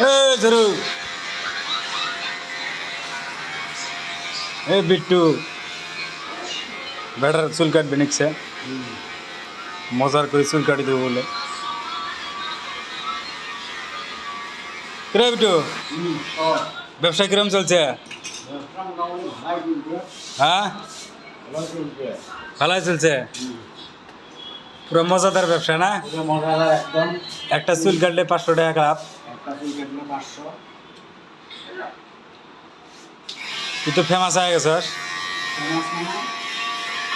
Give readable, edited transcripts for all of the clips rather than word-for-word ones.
এ ঝরু এ Bittu better চুল কাটবে নিচ্ছে মজার করে চুল কাটি দেবো বলে কিরে বিট্টু ব্যবসা কিরম চলছে হ্যাঁ ভালোই চলছে পুরো মজাদার ব্যবসা না মজাদার একদম। একটা চুল কাটলে 500 টাকা কাপ একটা চুল কাটলে 500। তুই তো ফেমাস হয়ে গেছস ফেমাস মানে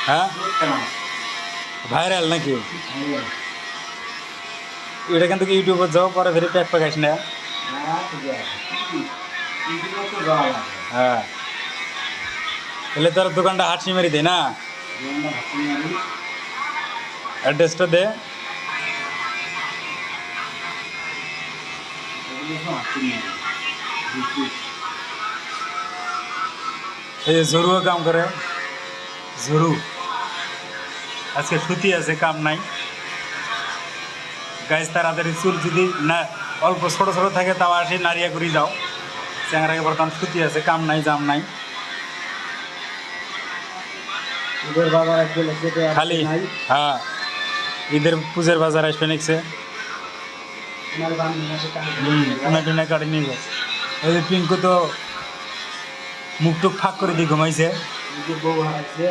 হ্যাঁ বহুত ফেমাস। ভাইরাল নাকি এটা কিন্তু ইউটিউবে যাও পরে ফের প্যাক প্যাক না হ্যাঁ, ঠিক আছে। ইউটিউবে তো যাওয়া লাগে। হ্যাঁ তাহলে তোর দোকানটা হাটসি মারি দে না আমরা ভাবছি আমি অ্যাড্রেসটা দে এগুলো তো ভাবছি না। বুঝছি। এই যে জরুও কাম করে জরু আজকে ছুটি আছে কাম নাই গাইজ তাড়াতাড়ি চুল যদি না অল্প ছোট ছোট থাকে তাও আসি নারিয়া করি যাও চ্যাংরাকে বর্তমান ছুটি আছে কাম নাই জাম নাই ঈদের বাজার গেলে সেটা আর খালি নাই। হ্যাঁ ঈদের পুজোর বাজার আসবে নেক্সে আমার বান্ধবী আছে টাকা টুনা টুনা কাটে নিয়ে যায় ওই যে পিঙ্কু তো মুখ টুক ফাঁক করে দিয়ে ঘুমাইছে ঈদের বউ হারাইছে।